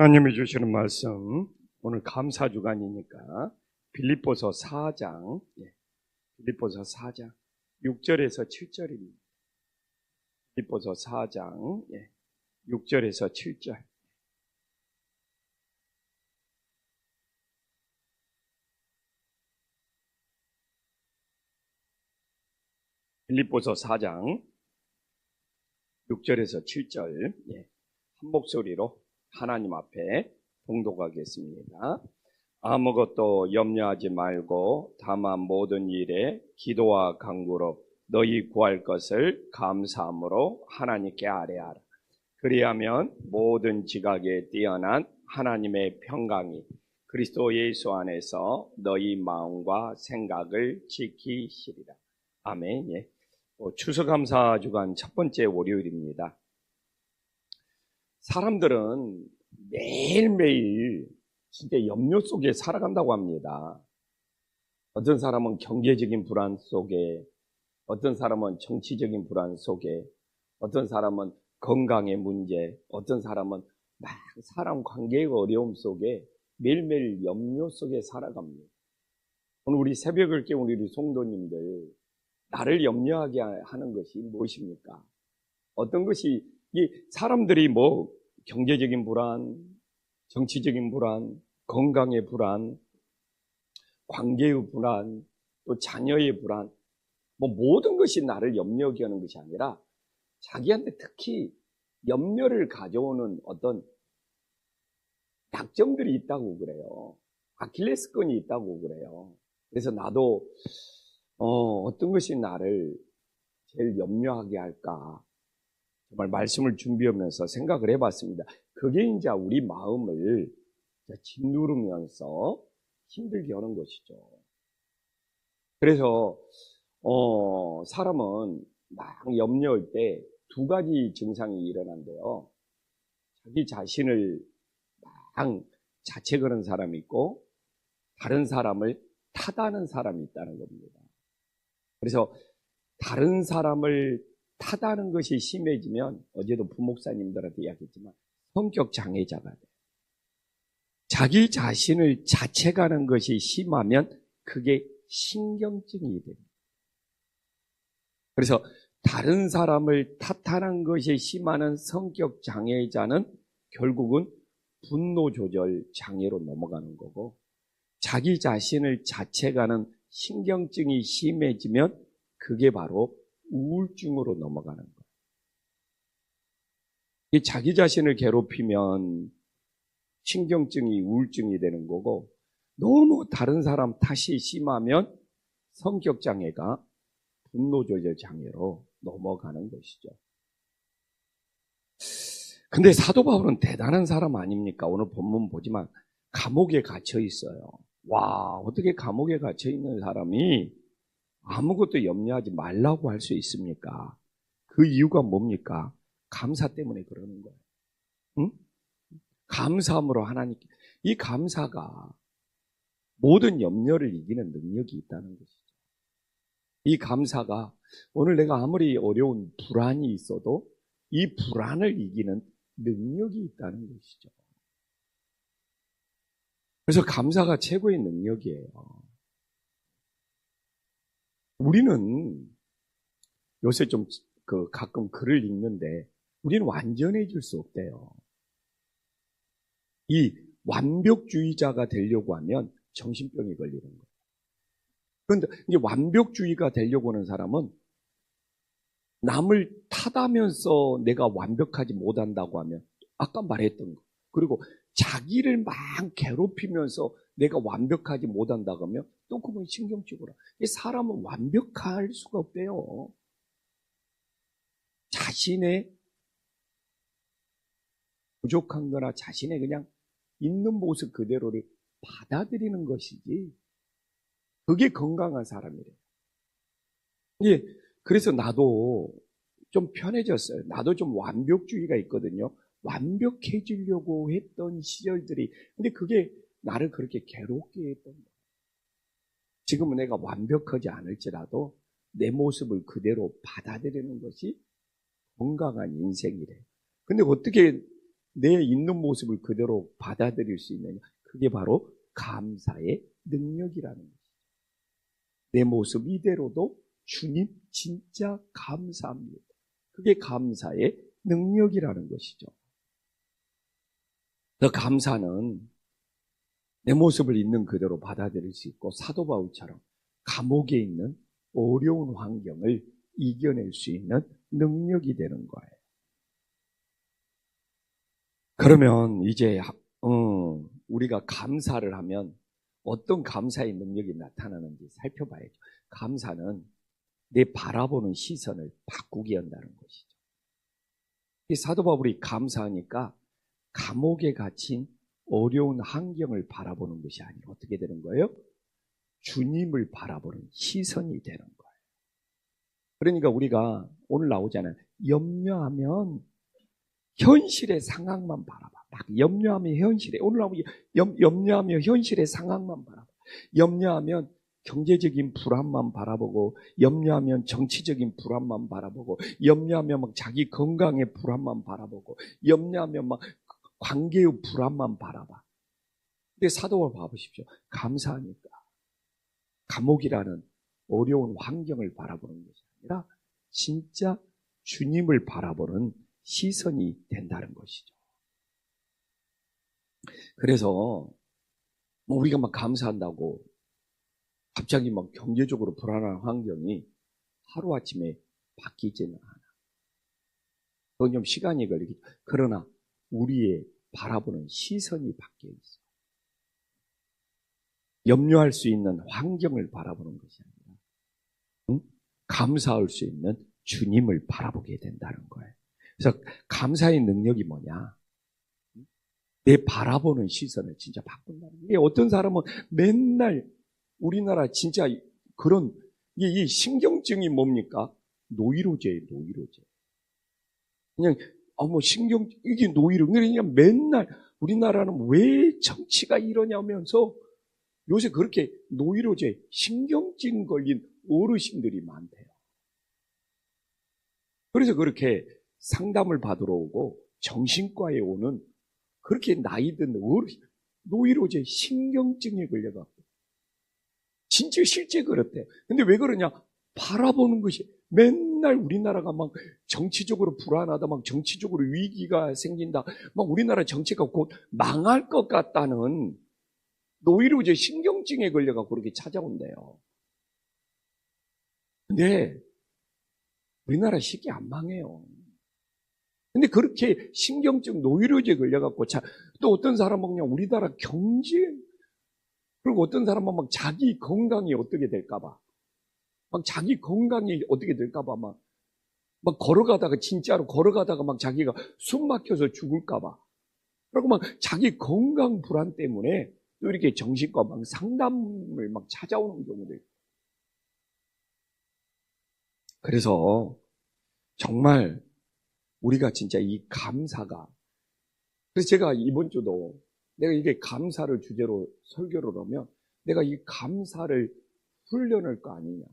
하나님이 주시는 말씀, 오늘 감사주간이니까 빌립보서 4장, 빌립보서 4장 6절에서 7절입니다. 빌립보서 4장 6절에서 7절. 빌립보서 4장 6절에서 7절 한 목소리로 하나님 앞에 봉독하겠습니다. 아무것도 염려하지 말고 다만 모든 일에 기도와 간구로 너희 구할 것을 감사함으로 하나님께 아뢰하라. 그리하면 모든 지각에 뛰어난 하나님의 평강이 그리스도 예수 안에서 너희 마음과 생각을 지키시리라. 아멘. 추수감사주간 첫 번째 월요일입니다. 사람들은 매일매일 진짜 염려 속에 살아간다고 합니다. 어떤 사람은 경제적인 불안 속에, 어떤 사람은 정치적인 불안 속에, 어떤 사람은 건강의 문제, 어떤 사람은 막 사람 관계의 어려움 속에 매일매일 염려 속에 살아갑니다. 오늘 우리 새벽을 깨운 우리 성도님들, 나를 염려하게 하는 것이 무엇입니까? 어떤 것이, 이 사람들이 경제적인 불안, 정치적인 불안, 건강의 불안, 관계의 불안, 또 자녀의 불안, 모든 것이 나를 염려하게 하는 것이 아니라 자기한테 특히 염려를 가져오는 어떤 약점들이 있다고 그래요. 아킬레스건이 있다고 그래요. 그래서 나도 어떤 것이 나를 제일 염려하게 할까? 정말 말씀을 준비하면서 생각을 해봤습니다. 그게 이제 우리 마음을 짓누르면서 힘들게 하는 것이죠. 그래서 사람은 막 염려할 때 두 가지 증상이 일어난대요. 자기 자신을 막 자책하는 사람이 있고 다른 사람을 탓하는 사람이 있다는 겁니다. 그래서 다른 사람을 탓하는 것이 심해지면, 어제도 부목사님들한테 이야기했지만 성격 장애자가 돼요. 자기 자신을 자책하는 것이 심하면 그게 신경증이 됩니다. 그래서 다른 사람을 탓하는 것이 심한 성격 장애자는 결국은 분노 조절 장애로 넘어가는 거고, 자기 자신을 자책하는 신경증이 심해지면 그게 바로 우울증으로 넘어가는 거예요. 자기 자신을 괴롭히면 신경증이 우울증이 되는 거고, 너무 다른 사람 탓이 심하면 성격장애가 분노조절 장애로 넘어가는 것이죠. 근데 사도 바울은 대단한 사람 아닙니까? 오늘 본문 보지만 감옥에 갇혀 있어요. 와, 어떻게 감옥에 갇혀 있는 사람이 아무것도 염려하지 말라고 할 수 있습니까? 그 이유가 뭡니까? 감사 때문에 그러는 거예요. 응? 감사함으로 하나님께, 이 감사가 모든 염려를 이기는 능력이 있다는 것이죠. 이 감사가 오늘 내가 아무리 어려운 불안이 있어도 이 불안을 이기는 능력이 있다는 것이죠. 그래서 감사가 최고의 능력이에요. 우리는 요새 좀 가끔 글을 읽는데 우리는 완전해질 수 없대요. 이 완벽주의자가 되려고 하면 정신병이 걸리는 거예요. 그런데 이제 완벽주의가 되려고 하는 사람은 남을 탓하면서 내가 완벽하지 못한다고 하면, 아까 말했던 거, 그리고 자기를 막 괴롭히면서 내가 완벽하지 못한다고 하면 또 그건 신경적으로. 사람은 완벽할 수가 없대요. 자신의 부족한 거나 자신의 그냥 있는 모습 그대로를 받아들이는 것이지, 그게 건강한 사람이래요. 그래서 나도 좀 편해졌어요. 나도 좀 완벽주의가 있거든요. 완벽해지려고 했던 시절들이, 근데 그게 나를 그렇게 괴롭게 했던 거예요. 지금은 내가 완벽하지 않을지라도 내 모습을 그대로 받아들이는 것이 건강한 인생이래요. 근데 어떻게 내 있는 모습을 그대로 받아들일 수 있느냐? 그게 바로 감사의 능력이라는 거죠. 내 모습 이대로도 주님 진짜 감사합니다. 그게 감사의 능력이라는 것이죠. 그 감사는 내 모습을 있는 그대로 받아들일 수 있고 사도 바울처럼 감옥에 있는 어려운 환경을 이겨낼 수 있는 능력이 되는 거예요. 그러면 이제 우리가 감사를 하면 어떤 감사의 능력이 나타나는지 살펴봐야죠. 감사는 내 바라보는 시선을 바꾸게 한다는 것이죠. 이 사도 바울이 감사하니까 감옥에 갇힌 어려운 환경을 바라보는 것이 아니라 어떻게 되는 거예요? 주님을 바라보는 시선이 되는 거예요. 그러니까 우리가 오늘 나오잖아요. 염려하면 현실의 상황만 바라봐. 막 염려하면 현실에 오늘 나오면 염려하면 현실의 상황만 바라봐. 염려하면 경제적인 불안만 바라보고, 염려하면 정치적인 불안만 바라보고, 염려하면 막 자기 건강의 불안만 바라보고, 염려하면 막 관계의 불안만 바라봐. 근데 사도를 봐보십시오. 감사하니까 감옥이라는 어려운 환경을 바라보는 것이 아니라 진짜 주님을 바라보는 시선이 된다는 것이죠. 그래서 우리가 막 감사한다고 갑자기 막 경제적으로 불안한 환경이 하루아침에 바뀌지는 않아. 그건 좀 시간이 걸리겠죠. 그러나 우리의 바라보는 시선이 바뀌어 있어. 염려할 수 있는 환경을 바라보는 것이 아니라 감사할 수 있는 주님을 바라보게 된다는 거예요. 그래서 감사의 능력이 뭐냐? 내 바라보는 시선을 진짜 바꾼다는 거예요. 어떤 사람은 맨날 우리나라 진짜 그런 이 신경증이 뭡니까? 노이로제예요, 노이로제. 그냥 이게 노이로. 그러니까 맨날 우리나라는 왜 정치가 이러냐면서 요새 그렇게 노이로제, 신경증 걸린 어르신들이 많대요. 그래서 그렇게 상담을 받으러 오고 정신과에 오는 그렇게 나이 든 어르신, 노이로제 신경증에 걸려갖고 진짜 실제 그렇대. 근데 왜 그러냐? 바라보는 것이 맨날 우리나라가 막 정치적으로 불안하다, 막 정치적으로 위기가 생긴다, 막 우리나라 정치가 곧 망할 것 같다는 노이로제 신경증에 걸려가 그렇게 찾아온대요. 근데 우리나라 쉽게 안 망해요. 근데 그렇게 신경증 노이로제 걸려갖고 또 어떤 사람은 그냥 우리나라 경제, 그리고 어떤 사람은 막 자기 건강이 어떻게 될까봐, 막 자기 건강이 어떻게 될까봐 막 걸어가다가 진짜로 걸어가다가 막 자기가 숨 막혀서 죽을까봐, 그리고 막 자기 건강 불안 때문에 또 이렇게 정신과 막 상담을 막 찾아오는 경우도 있고. 그래서 정말 우리가 진짜 이 감사가, 그래서 제가 이번 주도 내가 이게 감사를 주제로 설교를 하면 내가 이 감사를 훈련할 거 아니냐.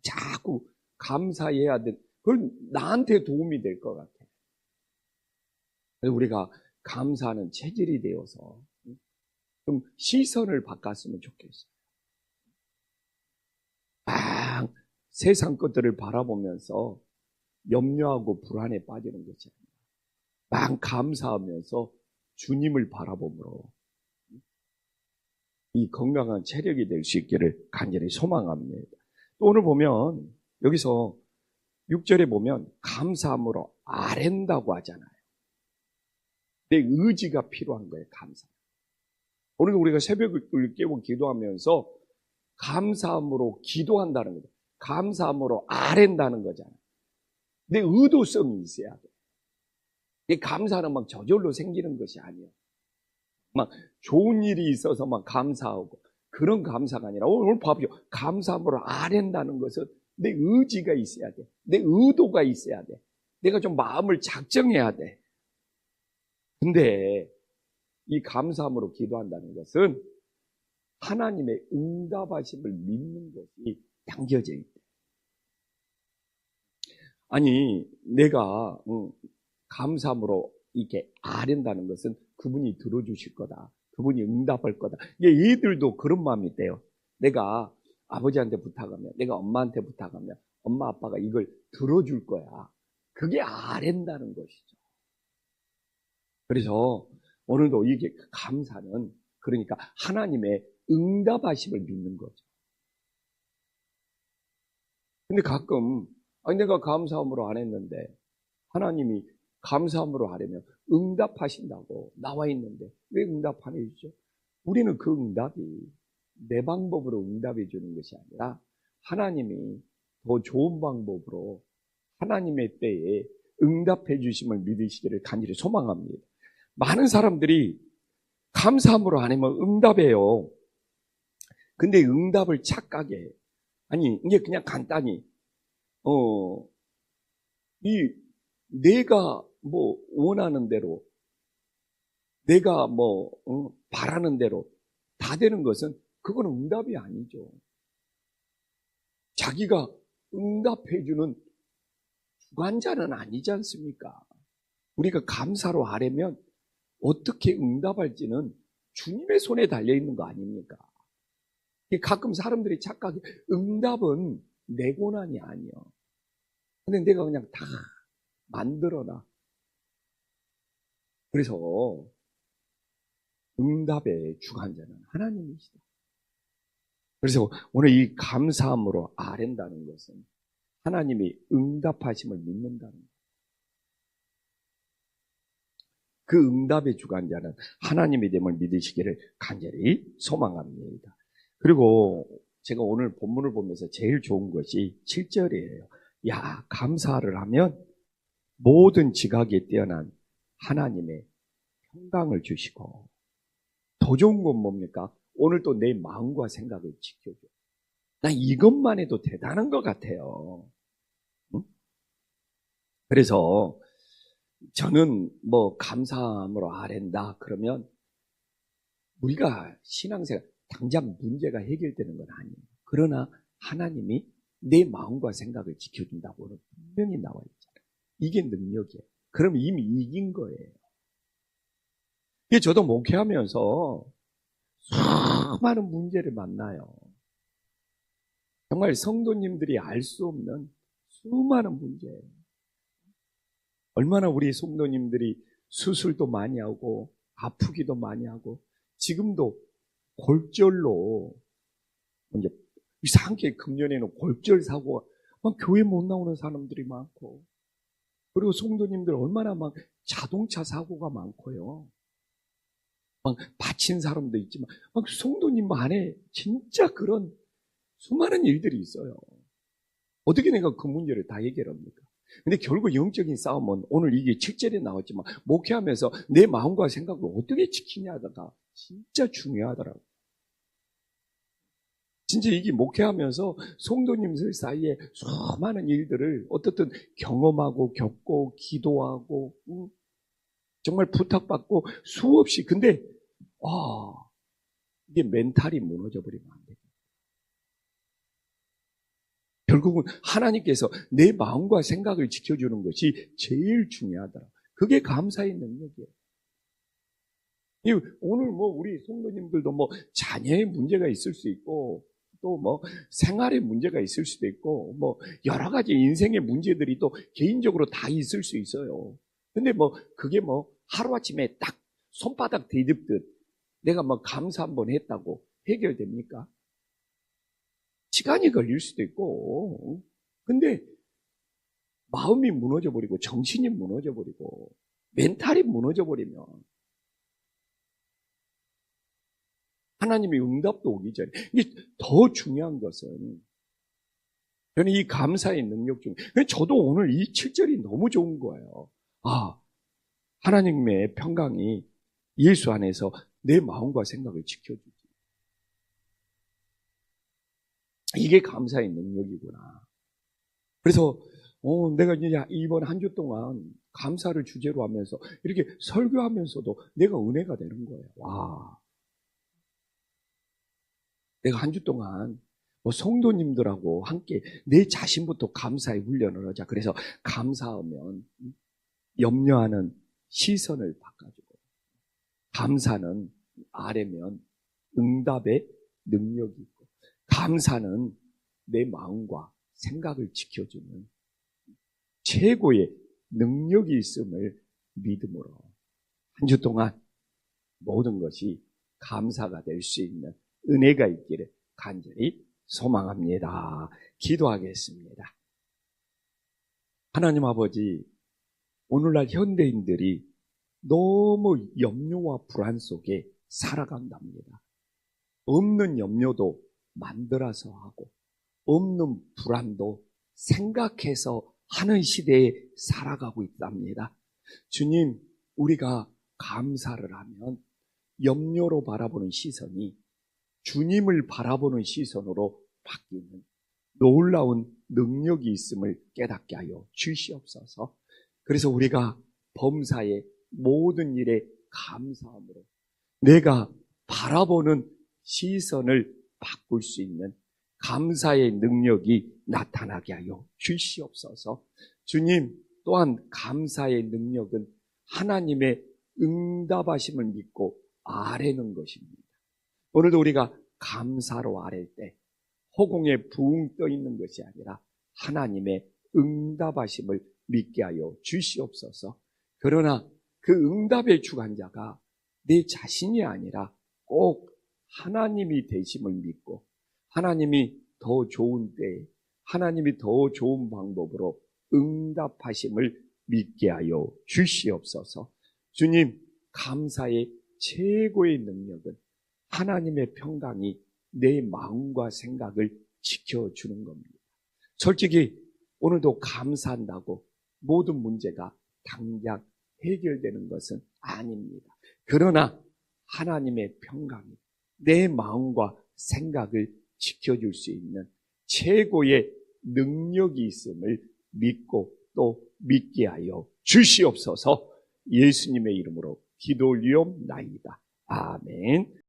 자꾸 감사해야 돼. 그건 나한테 도움이 될 것 같아. 그래서 우리가 감사하는 체질이 되어서 좀 시선을 바꿨으면 좋겠어요. 세상 것들을 바라보면서 염려하고 불안에 빠지는 것이 아니라 감사하면서 주님을 바라봄으로 이 건강한 체력이 될 수 있기를 간절히 소망합니다. 또 오늘 보면 여기서 6절에 보면 감사함으로 아랜다고 하잖아요. 내 의지가 필요한 거예요, 감사. 오늘 우리가 새벽을 깨고 기도하면서 감사함으로 기도한다는 거죠. 감사함으로 아랜다는 거잖아요. 내 의도성이 있어야 돼. 이 감사는 막 저절로 생기는 것이 아니에요. 막 좋은 일이 있어서 막 감사하고 그런 감사가 아니라 오늘 봐보죠. 감사함으로 아랜다는 것은 내 의지가 있어야 돼. 내 의도가 있어야 돼. 내가 좀 마음을 작정해야 돼. 근데 이 감사함으로 기도한다는 것은 하나님의 응답하심을 믿는 것이 담겨져 있대. 아니 내가 감사함으로 이게 아랜다는 것은 그분이 들어주실 거다. 그분이 응답할 거다. 이게 얘들도 그런 마음이 있대요. 내가 아버지한테 부탁하면, 내가 엄마한테 부탁하면 엄마 아빠가 이걸 들어줄 거야. 그게 아랜다는 것이죠. 그래서 오늘도 이게 감사는 그러니까 하나님의 응답하심을 믿는 거죠. 근데 가끔 아니 내가 감사함으로 안 했는데 하나님이 감사함으로 하려면 응답하신다고 나와 있는데 왜 응답 안 해주죠? 우리는 그 응답이 내 방법으로 응답해 주는 것이 아니라 하나님이 더 좋은 방법으로 하나님의 때에 응답해 주심을 믿으시기를 간절히 소망합니다. 많은 사람들이 감사함으로 안 하면 응답해요. 근데 응답을 착각해. 아니 이게 그냥 간단히 내가 뭐 원하는 대로 내가 뭐 바라는 대로 다 되는 것은 그건 응답이 아니죠. 자기가 응답해주는 주관자는 아니지 않습니까? 우리가 감사로 하려면 어떻게 응답할지는 주님의 손에 달려있는 거 아닙니까? 가끔 사람들이 착각해. 응답은 내 고난이 아니야. 근데 내가 그냥 다 만들어놔. 그래서 응답의 주관자는 하나님이시다. 그래서 오늘 이 감사함으로 아랜다는 것은 하나님이 응답하심을 믿는다는 것. 그 응답의 주관자는 하나님이 됨을 믿으시기를 간절히 소망합니다. 그리고 제가 오늘 본문을 보면서 제일 좋은 것이 7절이에요. 야, 감사를 하면 모든 지각에 뛰어난 하나님의 평강을 주시고 더 좋은 건 뭡니까? 오늘 또 내 마음과 생각을 지켜줘. 난 이것만 해도 대단한 것 같아요. 응? 그래서 저는 뭐 감사함으로 아랜다 그러면 우리가 신앙생활 당장 문제가 해결되는 건 아니에요. 그러나 하나님이 내 마음과 생각을 지켜준다고는 분명히 나와 있잖아요. 이게 능력이에요. 그럼 이미 이긴 거예요. 저도 목회하면서 수많은 문제를 만나요. 정말 성도님들이 알 수 없는 수많은 문제예요. 얼마나 우리 성도님들이 수술도 많이 하고 아프기도 많이 하고 지금도 골절로 이제 이상하게 금년에는 골절 사고가 막 교회 못 나오는 사람들이 많고 그리고 성도님들 얼마나 막 자동차 사고가 많고요. 막 다친 사람도 있지만 막 성도님 안에 진짜 그런 수많은 일들이 있어요. 어떻게 내가 그 문제를 다 해결합니까? 근데 결국 영적인 싸움은 오늘 이게 7절에 나왔지만 목회하면서 내 마음과 생각을 어떻게 지키냐가 진짜 중요하더라고요. 진짜 이게 목회하면서 성도님들 사이에 수많은 일들을 어떻든 경험하고 겪고 기도하고 정말 부탁받고 수없이 근데 이게 멘탈이 무너져 버리면 안 돼요. 결국은 하나님께서 내 마음과 생각을 지켜주는 것이 제일 중요하더라. 그게 감사의 능력이에요. 오늘 뭐 우리 성도님들도 뭐 자녀의 문제가 있을 수 있고 또 뭐 생활의 문제가 있을 수도 있고 뭐 여러 가지 인생의 문제들이 또 개인적으로 다 있을 수 있어요. 근데 뭐 그게 뭐 하루아침에 딱 손바닥 뒤집듯 내가 뭐 감사 한번 했다고 해결됩니까? 시간이 걸릴 수도 있고 근데 마음이 무너져버리고 정신이 무너져버리고 멘탈이 무너져버리면 하나님의 응답도 오기 전에 더 중요한 것은 저는 이 감사의 능력 중에 저도 오늘 이 7절이 너무 좋은 거예요. 하나님의 평강이 예수 안에서 내 마음과 생각을 지켜주지. 이게 감사의 능력이구나. 그래서 내가 이제 이번 한 주 동안 감사를 주제로 하면서 이렇게 설교하면서도 내가 은혜가 되는 거예요. 와, 내가 한 주 동안 성도님들하고 함께 내 자신부터 감사의 훈련을 하자. 그래서 감사하면 염려하는 시선을 바꿔주고, 감사는 아래면 응답의 능력이 있고, 감사는 내 마음과 생각을 지켜주는 최고의 능력이 있음을 믿음으로 한 주 동안 모든 것이 감사가 될 수 있는 은혜가 있기를 간절히 소망합니다. 기도하겠습니다. 하나님 아버지, 오늘날 현대인들이 너무 염려와 불안 속에 살아간답니다. 없는 염려도 만들어서 하고, 없는 불안도 생각해서 하는 시대에 살아가고 있답니다. 주님, 우리가 감사를 하면 염려로 바라보는 시선이 주님을 바라보는 시선으로 바뀌는 놀라운 능력이 있음을 깨닫게 하여 주시옵소서. 그래서 우리가 범사의 모든 일에 감사함으로 내가 바라보는 시선을 바꿀 수 있는 감사의 능력이 나타나게 하여 주시옵소서. 주님, 또한 감사의 능력은 하나님의 응답하심을 믿고 아뢰는 것입니다. 오늘도 우리가 감사로 아랠 때 허공에 붕 떠 있는 것이 아니라 하나님의 응답하심을 믿게 하여 주시옵소서. 그러나 그 응답의 주관자가 내 자신이 아니라 꼭 하나님이 되심을 믿고, 하나님이 더 좋은 때에 하나님이 더 좋은 방법으로 응답하심을 믿게 하여 주시옵소서. 주님, 감사의 최고의 능력은 하나님의 평강이 내 마음과 생각을 지켜주는 겁니다. 솔직히 오늘도 감사한다고 모든 문제가 당장 해결되는 것은 아닙니다. 그러나 하나님의 평강이 내 마음과 생각을 지켜줄 수 있는 최고의 능력이 있음을 믿고 또 믿게 하여 주시옵소서. 예수님의 이름으로 기도 올리옵나이다. 아멘.